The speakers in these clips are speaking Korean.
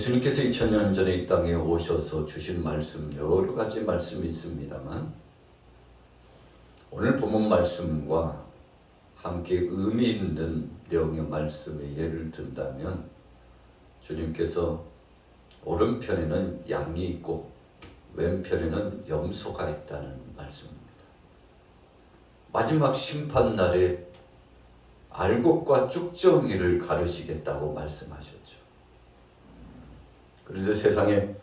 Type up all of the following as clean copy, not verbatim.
예수님께서 2000년 전에 이 땅에 오셔서 주신 말씀, 여러 가지 말씀이 있습니다만 오늘 본문 말씀과 함께 의미 있는 내용의 말씀에 예를 든다면 주님께서 오른편에는 양이 있고 왼편에는 염소가 있다는 말씀입니다. 마지막 심판날에 알곡과 쭉정이를 가르시겠다고 말씀하셨죠. 그래서 세상에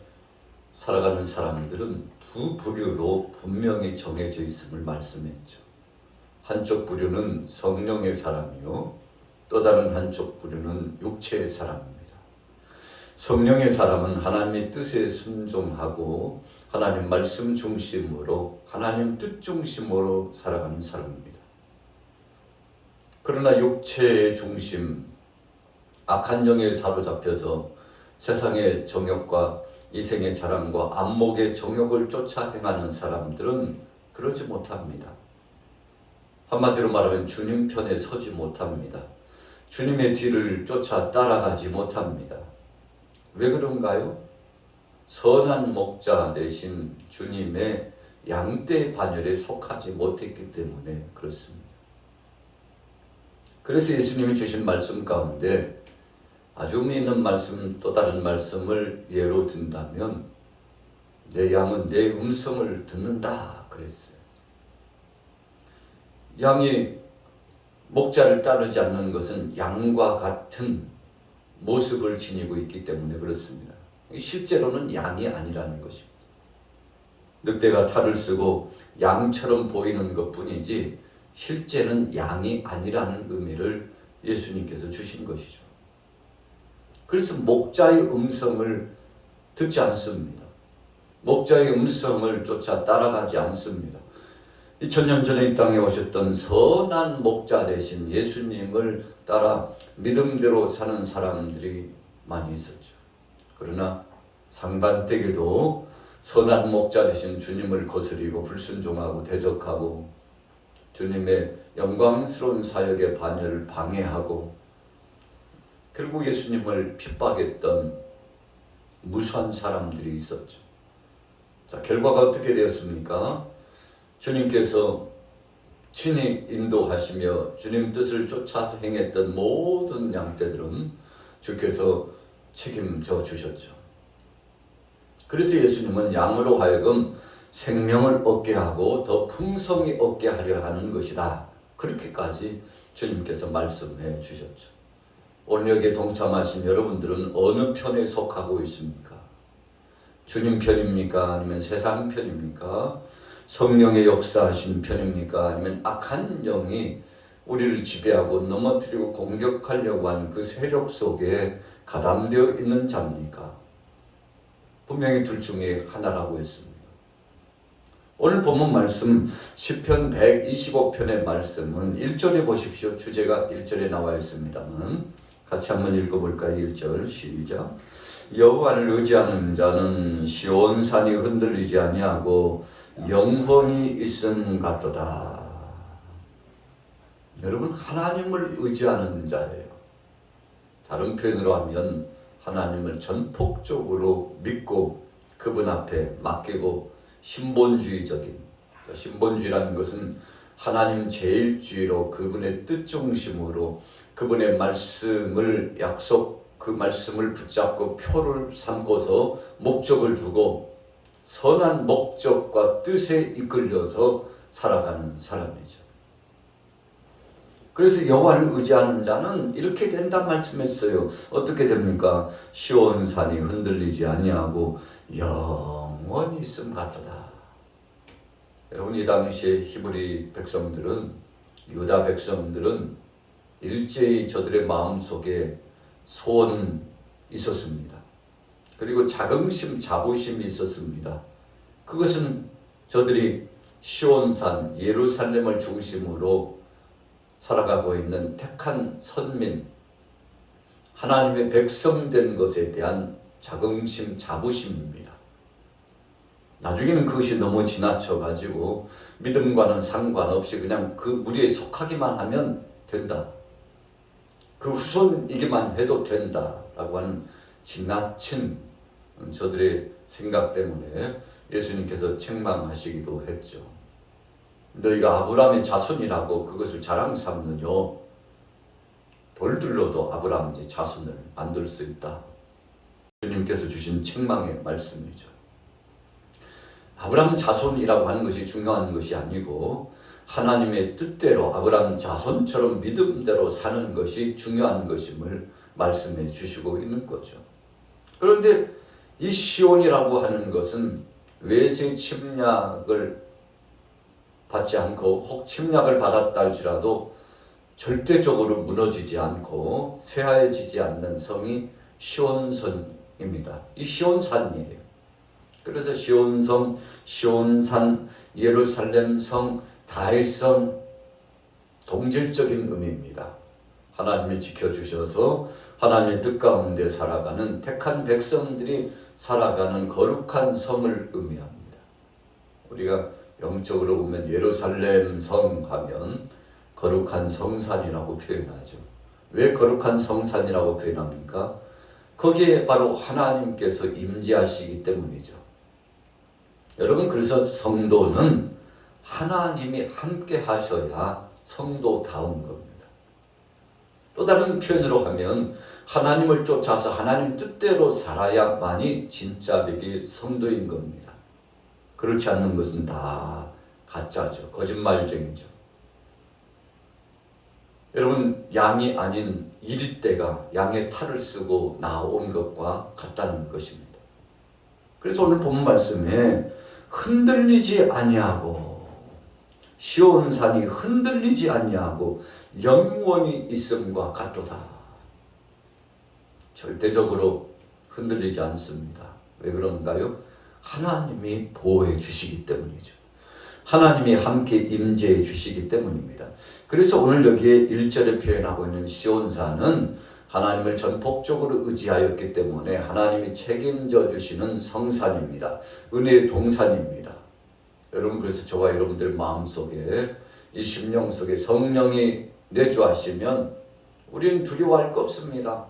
살아가는 사람들은 두 부류로 분명히 정해져 있음을 말씀했죠. 한쪽 부류는 성령의 사람이요, 또 다른 한쪽 부류는 육체의 사람입니다. 성령의 사람은 하나님의 뜻에 순종하고 하나님 말씀 중심으로, 하나님 뜻 중심으로 살아가는 사람입니다. 그러나 육체의 중심, 악한 영에 사로잡혀서 세상의 정욕과 이생의 자랑과 안목의 정욕을 쫓아 행하는 사람들은 그러지 못합니다. 한마디로 말하면 주님 편에 서지 못합니다. 주님의 뒤를 쫓아 따라가지 못합니다. 왜 그런가요? 선한 목자 대신 주님의 양떼 반열에 속하지 못했기 때문에 그렇습니다. 그래서 예수님이 주신 말씀 가운데 아주 의미 있는 말씀, 또 다른 말씀을 예로 든다면 내 양은 내 음성을 듣는다 그랬어요. 양이 목자를 따르지 않는 것은 양과 같은 모습을 지니고 있기 때문에 그렇습니다. 실제로는 양이 아니라는 것입니다. 늑대가 탈을 쓰고 양처럼 보이는 것뿐이지 실제는 양이 아니라는 의미를 예수님께서 주신 것이죠. 그래서 목자의 음성을 듣지 않습니다. 목자의 음성을 쫓아 따라가지 않습니다. 2000년 전에 이 땅에 오셨던 선한 목자 대신 예수님을 따라 믿음대로 사는 사람들이 많이 있었죠. 그러나 상반되게도 선한 목자 대신 주님을 거스리고 불순종하고 대적하고 주님의 영광스러운 사역의 반열을 방해하고 결국 예수님을 핍박했던 무수한 사람들이 있었죠. 자, 결과가 어떻게 되었습니까? 주님께서 친히 인도하시며 주님 뜻을 쫓아서 행했던 모든 양떼들은 주께서 책임져 주셨죠. 그래서 예수님은 양으로 하여금 생명을 얻게 하고 더 풍성히 얻게 하려 하는 것이다. 그렇게까지 주님께서 말씀해 주셨죠. 오늘 여기에 동참하신 여러분들은 어느 편에 속하고 있습니까? 주님 편입니까? 아니면 세상 편입니까? 성령의 역사하신 편입니까? 아니면 악한 영이 우리를 지배하고 넘어뜨리고 공격하려고 하는 그 세력 속에 가담되어 있는 자입니까? 분명히 둘 중에 하나라고 했습니다. 오늘 본문 말씀 시편 125편의 말씀은 1절에 보십시오. 주제가 1절에 나와 있습니다만 같이 한번 읽어볼까요? 1절 시작. 여호와를 의지하는 자는 시온산이 흔들리지 아니하고 영원히 있음 같도다. 여러분, 하나님을 의지하는 자예요. 다른 표현으로 하면 하나님을 전폭적으로 믿고 그분 앞에 맡기고 신본주의적인, 신본주의라는 것은 하나님 제일주의로 그분의 뜻 중심으로 그분의 말씀을 그 말씀을 붙잡고 표를 삼고서 목적을 두고 선한 목적과 뜻에 이끌려서 살아가는 사람이죠. 그래서 여호와를 의지하는 자는 이렇게 된다 말씀했어요. 어떻게 됩니까? 시온산이 흔들리지 아니하고 영원히 있음 같도다. 여러분, 이 당시에 히브리 백성들은, 유다 백성들은 일제히 저들의 마음속에 소원이 있었습니다. 그리고 자긍심, 자부심이 있었습니다. 그것은 저들이 시온산, 예루살렘을 중심으로 살아가고 있는 택한 선민, 하나님의 백성된 것에 대한 자긍심, 자부심입니다. 나중에는 그것이 너무 지나쳐가지고 믿음과는 상관없이 그냥 그 무리에 속하기만 하면 된다. 그 후손이기만 해도 된다라고 하는 지나친 저들의 생각 때문에 예수님께서 책망하시기도 했죠. 너희가 아브라함의 자손이라고 그것을 자랑 삼느냐? 돌들로도 아브라함의 자손을 만들 수 있다. 주님께서 주신 책망의 말씀이죠. 아브라함 자손이라고 하는 것이 중요한 것이 아니고 하나님의 뜻대로 아브라함 자손처럼 믿음대로 사는 것이 중요한 것임을 말씀해 주시고 있는 거죠. 그런데 이 시온이라고 하는 것은 외세 침략을 받지 않고 혹 침략을 받았다 할지라도 절대적으로 무너지지 않고 쇠하여지지 않는 성이 시온성입니다. 이 시온산이에요. 그래서 시온성, 시온산, 예루살렘성, 다윗성 동질적인 의미입니다. 하나님이 지켜주셔서 하나님의 뜻 가운데 살아가는 택한 백성들이 살아가는 거룩한 성을 의미합니다. 우리가 영적으로 보면 예루살렘 성 하면 거룩한 성산이라고 표현하죠. 왜 거룩한 성산이라고 표현합니까? 거기에 바로 하나님께서 임재하시기 때문이죠. 여러분, 그래서 성도는 하나님이 함께 하셔야 성도다운 겁니다. 또 다른 표현으로 하면 하나님을 쫓아서 하나님 뜻대로 살아야만이 진짜 백이 성도인 겁니다. 그렇지 않는 것은 다 가짜죠. 거짓말쟁이죠. 여러분, 양이 아닌 이리떼가 양의 탈을 쓰고 나온 것과 같다는 것입니다. 그래서 오늘 본 말씀에 흔들리지 아니하고 시온산이 흔들리지 아니하고 영원히 있음과 같도다. 절대적으로 흔들리지 않습니다. 왜 그런가요? 하나님이 보호해 주시기 때문이죠. 하나님이 함께 임재해 주시기 때문입니다. 그래서 오늘 여기에 1절에 표현하고 있는 시온산은 하나님을 전폭적으로 의지하였기 때문에 하나님이 책임져 주시는 성산입니다. 은혜의 동산입니다. 여러분, 그래서 저와 여러분들 마음속에 이 심령 속에 성령이 내주하시면 우리는 두려워할 거 없습니다.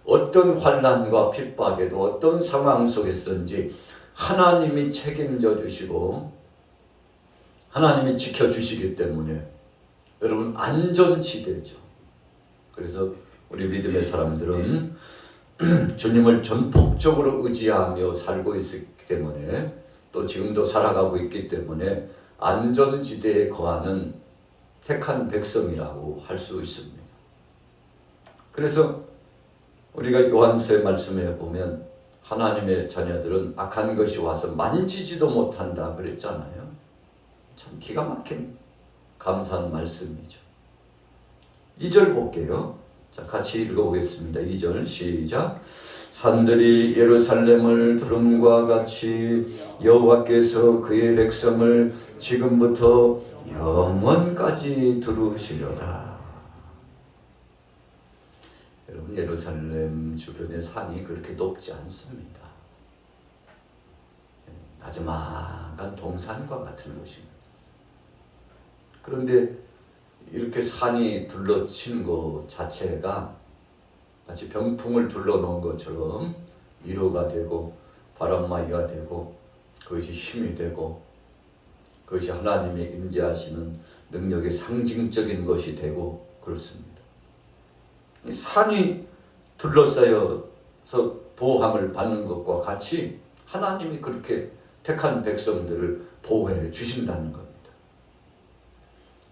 어떤 환난과 핍박에도 어떤 상황 속에서든지 하나님이 책임져 주시고 하나님이 지켜주시기 때문에 여러분 안전지대죠. 그래서 우리 믿음의 사람들은 주님을 전폭적으로 의지하며 살고 있기 때문에 또 지금도 살아가고 있기 때문에 안전지대에 거하는 택한 백성이라고 할 수 있습니다. 그래서 우리가 요한서의 말씀에 보면 하나님의 자녀들은 악한 것이 와서 만지지도 못한다 그랬잖아요. 참 기가 막힌 감사한 말씀이죠. 2절 볼게요. 자, 같이 읽어보겠습니다. 2절 시작. 산들이 예루살렘을 두름과 같이 여호와께서 그의 백성을 지금부터 영원까지 두르시려다. 여러분, 예루살렘 주변의 산이 그렇게 높지 않습니다. 나지막한 동산과 같은 곳입니다. 그런데 이렇게 산이 둘러친 것 자체가 마치 병풍을 둘러놓은 것처럼 위로가 되고 바람막이가 되고 그것이 힘이 되고 그것이 하나님의 임재하시는 능력의 상징적인 것이 되고 그렇습니다. 산이 둘러싸여서 보호함을 받는 것과 같이 하나님이 그렇게 택한 백성들을 보호해 주신다는 겁니다.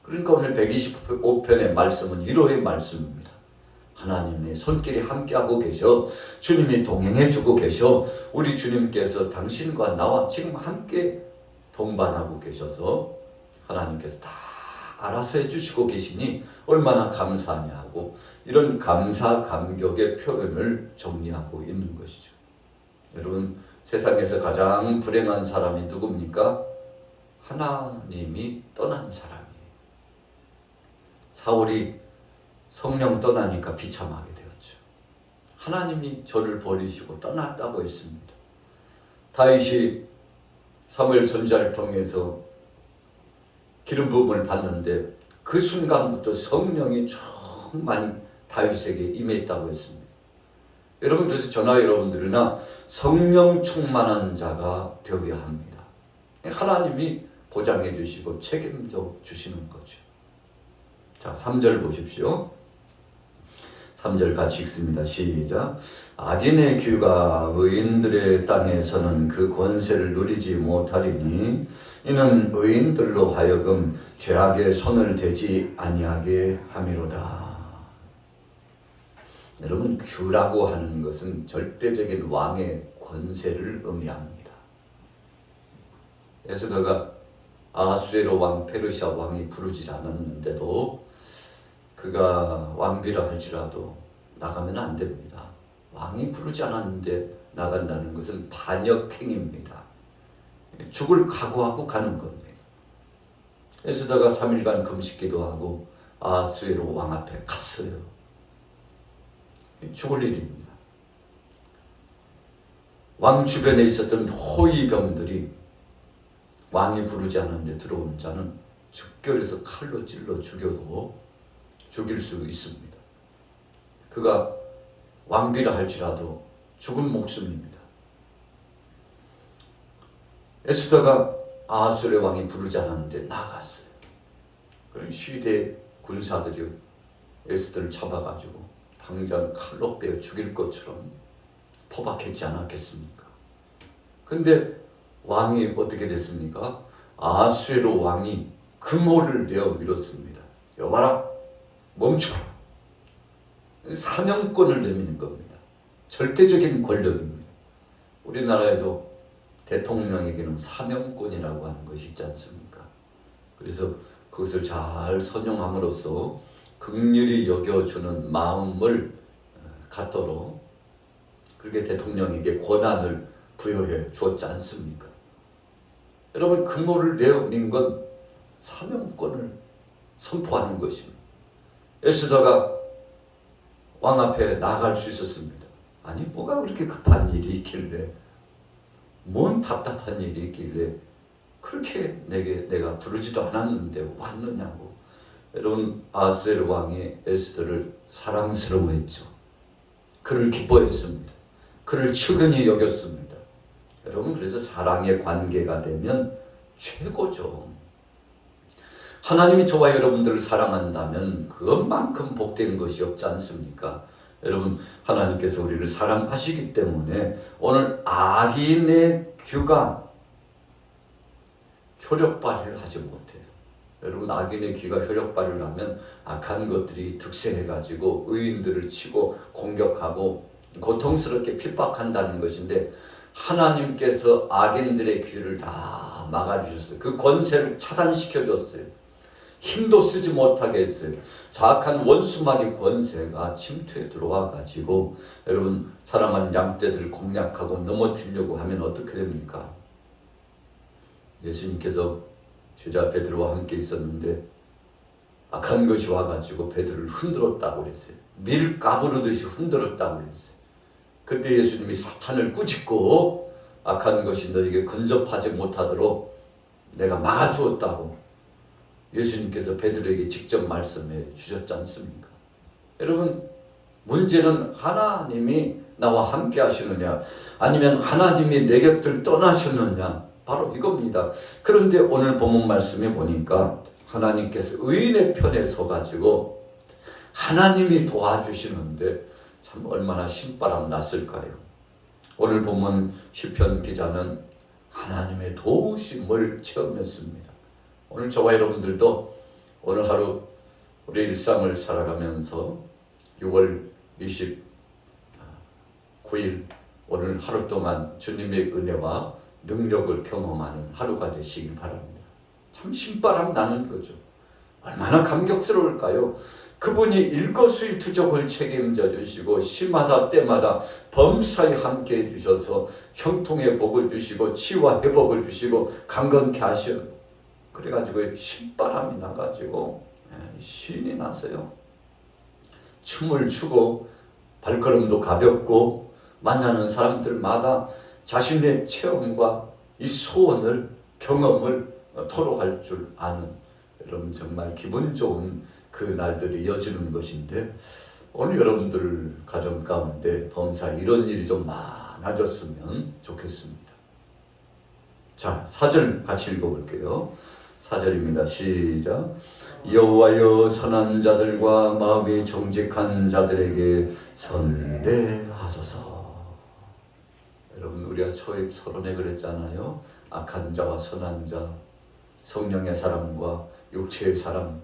그러니까 오늘 125편의 말씀은 위로의 말씀입니다. 하나님의 손길이 함께하고 계셔 주님이 동행해 주고 계셔 우리 주님께서 당신과 나와 지금 함께 동반하고 계셔서 하나님께서 다 알아서 해주시고 계시니 얼마나 감사하냐고 이런 감사 감격의 표현을 정리하고 있는 것이죠. 여러분, 세상에서 가장 불행한 사람이 누굽니까? 하나님이 떠난 사람이에요. 사울이 성령 떠나니까 비참하게 되었죠. 하나님이 저를 버리시고 떠났다고 했습니다. 다윗이 사무엘 선지자를 통해서 기름 부음을 받는데 그 순간부터 성령이 충만히 다윗에게 임했다고 했습니다. 여러분, 그래서 저나 여러분들이나 성령 충만한 자가 되어야 합니다. 하나님이 보장해 주시고 책임져 주시는 거죠. 자, 3절 보십시오. 3절 같이 읽습니다. 시작. 악인의 귀가 의인들의 땅에서는 그 권세를 누리지 못하리니 이는 의인들로 하여금 죄악의 손을 대지 아니하게 함이로다. 여러분, 규라고 하는 것은 절대적인 왕의 권세를 의미합니다. 에스더가 아수에로 왕, 페르시아 왕이 부르지 않았는데도 그가 왕비라 할지라도 나가면 안 됩니다. 왕이 부르지 않았는데 나간다는 것은 반역행위입니다. 죽을 각오하고 가는 겁니다. 에스더가 3일간 금식기도 하고 아수에로 왕 앞에 갔어요. 죽을 일입니다. 왕 주변에 있었던 호위병들이 왕이 부르지 않았는데 들어온 자는 즉결해서 칼로 찔러 죽여도 죽일 수 있습니다. 그가 왕비라 할지라도 죽은 목숨입니다. 에스더가 아수르의 왕이 부르지 않았는데 나갔어요. 그럼 시대 군사들이 에스더를 잡아가지고 당장 칼로 빼어 죽일 것처럼 포박했지 않았겠습니까? 근데 왕이 어떻게 됐습니까? 아수에로 왕이 금호를 내어 밀었습니다. 여봐라, 멈춰라. 사명권을 내미는 겁니다. 절대적인 권력입니다. 우리나라에도 대통령에게는 사명권이라고 하는 것이 있지 않습니까? 그래서 그것을 잘 선용함으로써 긍휼히 여겨주는 마음을 갖도록 그렇게 대통령에게 권한을 부여해 주었지 않습니까? 여러분, 금호를 내어민 건 사명권을 선포하는 것입니다. 에스더가 왕 앞에 나갈 수 있었습니다. 아니, 뭐가 그렇게 급한 일이 있길래, 뭔 답답한 일이 있길래 그렇게 내가 부르지도 않았는데 왔느냐고. 여러분, 아수에로 왕이 에스더를 사랑스러워했죠. 그를 기뻐했습니다. 그를 측은히 여겼습니다. 여러분, 그래서 사랑의 관계가 되면 최고죠. 하나님이 저와 여러분들을 사랑한다면 그것만큼 복된 것이 없지 않습니까? 여러분, 하나님께서 우리를 사랑하시기 때문에 오늘 악인의 귀가 효력 발휘를 하지 못해요. 여러분, 악인의 귀가 효력 발휘를 하면 악한 것들이 득세해가지고 의인들을 치고 공격하고 고통스럽게 핍박한다는 것인데, 하나님께서 악인들의 귀를 다 막아주셨어요. 그 권세를 차단시켜 줬어요. 힘도 쓰지 못하게 했어요. 사악한 원수마귀 권세가 침투에 들어와 가지고 여러분, 사랑하는 양떼들 공략하고 넘어뜨리려고 하면 어떻게 됩니까? 예수님께서 제자 베드로와 함께 있었는데 악한 것이 와가지고 베드로를 흔들었다고 그랬어요. 밀 까부르듯이 흔들었다고 그랬어요. 그때 예수님이 사탄을 꾸짖고 악한 것이 너에게 근접하지 못하도록 내가 막아주었다고 예수님께서 베드로에게 직접 말씀해 주셨지 않습니까? 여러분, 문제는 하나님이 나와 함께 하시느냐, 아니면 하나님이 내 곁을 떠나셨느냐, 바로 이겁니다. 그런데 오늘 본문 말씀에 보니까 하나님께서 의인의 편에 서가지고 하나님이 도와주시는데 참 얼마나 신바람 났을까요? 오늘 본문 시편 기자는 하나님의 도우심을 체험했습니다. 오늘 저와 여러분들도 오늘 하루 우리 일상을 살아가면서 6월 29일 오늘 하루 동안 주님의 은혜와 능력을 경험하는 하루가 되시길 바랍니다. 참 신바람 나는 거죠. 얼마나 감격스러울까요? 그분이 일거수일투족을 책임져 주시고 시마다 때마다 범사에 함께 해주셔서 형통의 복을 주시고 치유와 회복을 주시고 강건케 하셔. 그래가지고 신바람이 나가지고 신이 나서요. 춤을 추고 발걸음도 가볍고 만나는 사람들마다 자신의 체험과 이 소원을 경험을 토로할 줄 아는, 여러분 정말 기분 좋은 그 날들이 이어지는 것인데, 오늘 여러분들 가정 가운데 범사 이런 일이 좀 많아졌으면 좋겠습니다. 자, 4절 같이 읽어볼게요. 4절입니다. 시작. 여호와여 선한 자들과 마음이 정직한 자들에게 선대하소서. 여러분, 우리가 초입 서론에 그랬잖아요. 악한 자와 선한 자, 성령의 사람과 육체의 사람,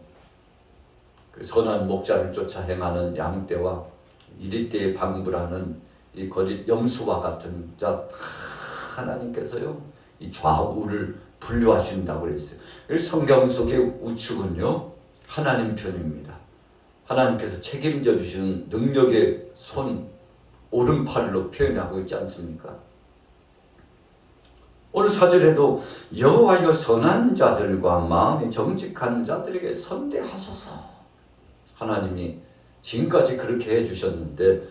그 선한 목자를 쫓아 행하는 양떼와 이리떼의 방불하는 이 거짓 염소와 같은 자, 하나님께서요 이 좌우를 분류하신다고 그랬어요. 성경 속의 우측은요 하나님 편입니다. 하나님께서 책임져 주시는 능력의 손 오른팔로 표현하고 있지 않습니까? 오늘 4절에도 여호와여 선한 자들과 마음이 정직한 자들에게 선대하소서. 하나님이 지금까지 그렇게 해주셨는데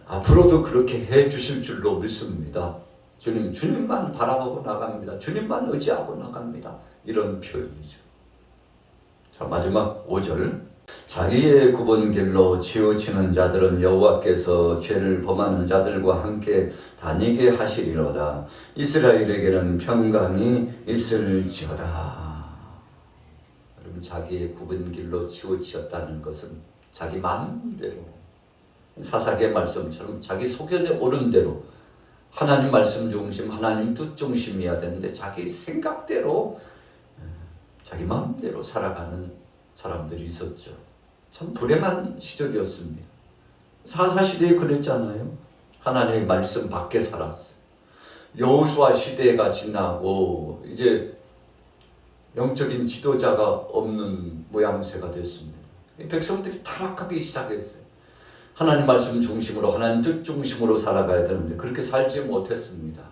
앞으로도 그렇게 해주실 줄로 믿습니다. 주님만 바라보고 나갑니다. 주님만 의지하고 나갑니다. 이런 표현이죠. 자, 마지막 5절. 자기의 굽은 길로 치우치는 자들은 여호와께서 죄를 범하는 자들과 함께 다니게 하시리로다. 이스라엘에게는 평강이 있을지어다. 여러분, 자기의 굽은 길로 치우치었다는 것은 자기 마음대로, 사사기의 말씀처럼 자기 소견에 오른 대로 하나님 말씀 중심, 하나님 뜻 중심이어야 되는데 자기 생각대로, 자기 마음대로 살아가는 사람들이 있었죠. 참 불행한 시절이었습니다. 사사시대에 그랬잖아요. 하나님의 말씀 밖에 살았어요. 여호수아 시대가 지나고 이제 영적인 지도자가 없는 모양새가 됐습니다. 백성들이 타락하기 시작했어요. 하나님 말씀 중심으로, 하나님 뜻 중심으로 살아가야 되는데 그렇게 살지 못했습니다.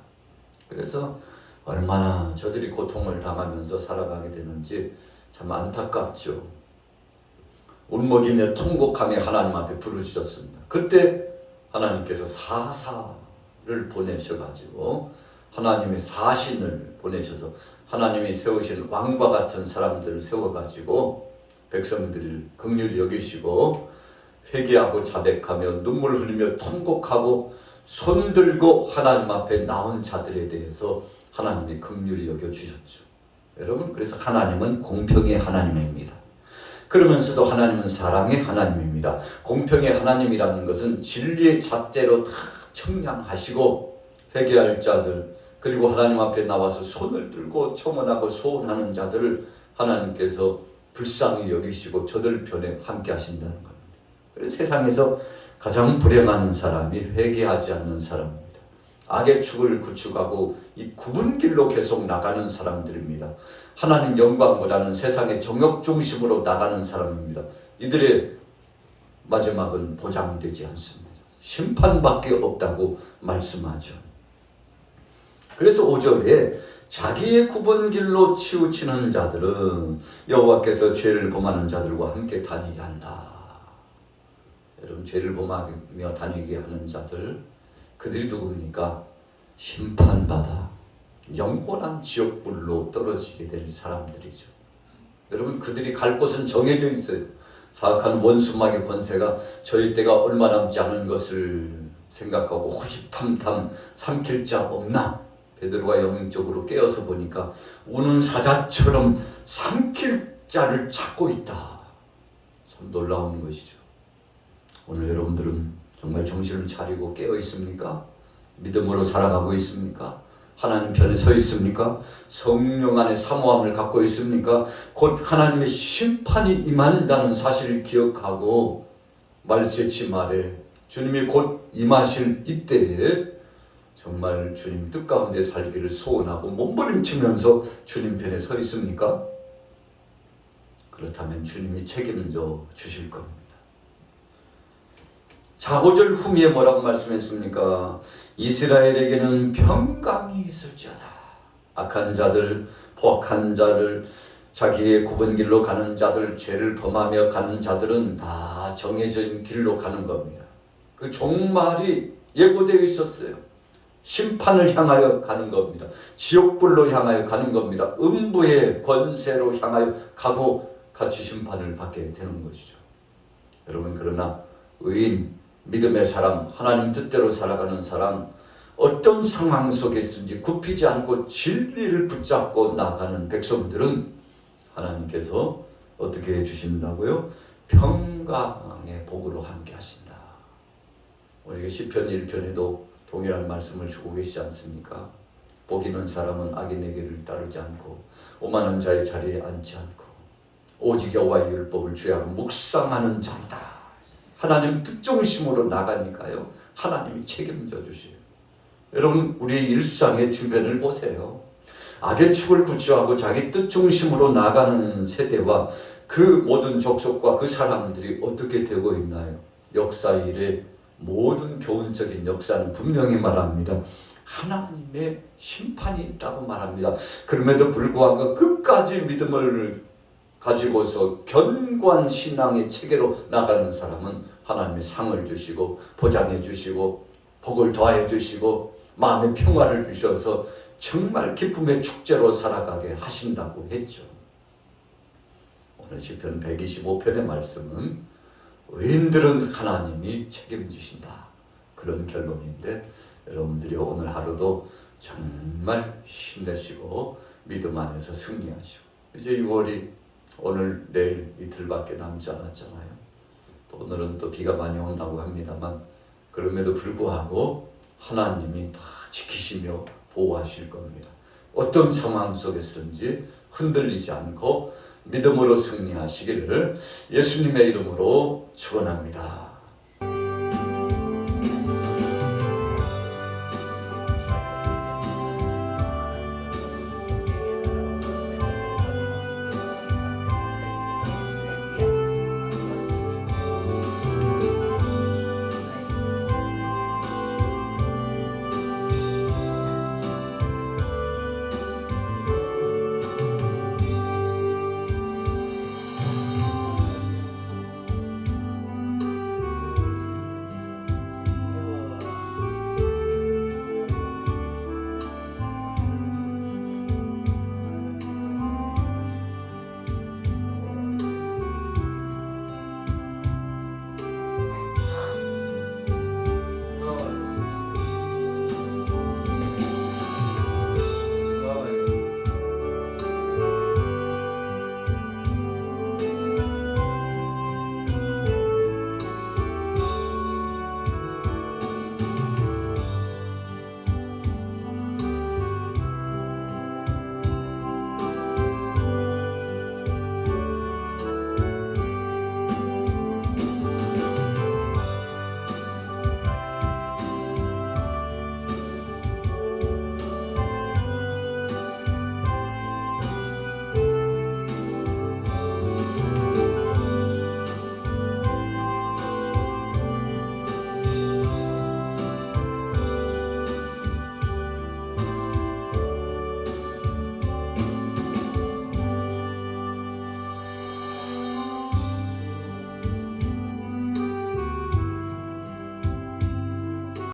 그래서 얼마나 저들이 고통을 당하면서 살아가게 되는지 참 안타깝죠. 울먹이며 통곡하며 하나님 앞에 부르짖었습니다. 그때 하나님께서 사사를 보내셔가지고 하나님의 사신을 보내셔서 하나님이 세우신 왕과 같은 사람들을 세워가지고 백성들을 긍휼히 여기시고 회개하고 자백하며 눈물 흘리며 통곡하고 손들고 하나님 앞에 나온 자들에 대해서 하나님이 긍휼히 여겨주셨죠. 여러분, 그래서 하나님은 공평의 하나님입니다. 그러면서도 하나님은 사랑의 하나님입니다. 공평의 하나님이라는 것은 진리의 잣대로 다 청량하시고 회개할 자들, 그리고 하나님 앞에 나와서 손을 들고 청원하고 소원하는 자들을 하나님께서 불쌍히 여기시고 저들 편에 함께 하신다는 겁니다. 그래서 세상에서 가장 불행한 사람이 회개하지 않는 사람입니다. 악의 축을 구축하고 이 굽은 길로 계속 나가는 사람들입니다. 하나님 영광보다는 세상의 정욕 중심으로 나가는 사람입니다. 이들의 마지막은 보장되지 않습니다. 심판밖에 없다고 말씀하죠. 그래서 5절에 자기의 굽은 길로 치우치는 자들은 여호와께서 죄를 범하는 자들과 함께 다니게 한다. 여러분, 죄를 범하며 다니게 하는 자들, 그들이 누굽니까? 심판받아 영원한 지옥불로 떨어지게 될 사람들이죠. 여러분, 그들이 갈 곳은 정해져 있어요. 사악한 원수마귀 권세가 저희 때가 얼마 남지 않은 것을 생각하고 호시탐탐 삼킬 자 없나? 베드로가 영적으로 깨어서 보니까 우는 사자처럼 삼킬 자를 찾고 있다. 참 놀라운 것이죠. 오늘 여러분들은 정말 정신을 차리고 깨어 있습니까? 믿음으로 살아가고 있습니까? 하나님 편에 서 있습니까? 성령 안에 사모함을 갖고 있습니까? 곧 하나님의 심판이 임한다는 사실을 기억하고 말세치 말에 주님이 곧 임하실 이때에 정말 주님 뜻 가운데 살기를 소원하고 몸부림치면서 주님 편에 서 있습니까? 그렇다면 주님이 책임져 주실 겁니다. 자, 5절 후미에 뭐라고 말씀했습니까? 이스라엘에게는 평강이 있을지어다. 악한 자들, 포악한 자들, 자기의 굽은 길로 가는 자들, 죄를 범하며 가는 자들은 다 정해진 길로 가는 겁니다. 그 종말이 예고되어 있었어요. 심판을 향하여 가는 겁니다. 지옥불로 향하여 가는 겁니다. 음부의 권세로 향하여 가고 같이 심판을 받게 되는 것이죠. 여러분, 그러나 의인, 믿음의 사람, 하나님 뜻대로 살아가는 사람, 어떤 상황 속에 있든지 굽히지 않고 진리를 붙잡고 나가는 백성들은 하나님께서 어떻게 해주신다고요? 평강의 복으로 함께 하신다. 우리 시편 1편에도 동일한 말씀을 주고 계시지 않습니까? 복 있는 사람은 악인의 길을 따르지 않고 오만한 자의 자리에 앉지 않고 오직 여호와의 율법을 주야로 묵상하는 자로다. 하나님 뜻중심으로 나가니까요, 하나님이 책임져 주세요. 여러분, 우리의 일상의 주변을 보세요. 악의 축을 구취하고 자기 뜻중심으로 나가는 세대와 그 모든 족속과 그 사람들이 어떻게 되고 있나요? 역사 일의 모든 교훈적인 역사는 분명히 말합니다. 하나님의 심판이 있다고 말합니다. 그럼에도 불구하고 끝까지 믿음을 가지고서 견고한 신앙의 체계로 나가는 사람은 하나님의 상을 주시고 보장해 주시고 복을 더해 주시고 마음의 평화를 주셔서 정말 기쁨의 축제로 살아가게 하신다고 했죠. 오늘 시편 125편의 말씀은 의인들은 하나님이 책임지신다, 그런 결론인데, 여러분들이 오늘 하루도 정말 힘내시고 믿음 안에서 승리하시고, 이제 6월이 오늘 내일 이틀밖에 남지 않았잖아요. 또 오늘은 또 비가 많이 온다고 합니다만 그럼에도 불구하고 하나님이 다 지키시며 보호하실 겁니다. 어떤 상황 속에서든지 흔들리지 않고 믿음으로 승리하시기를 예수님의 이름으로 축원합니다.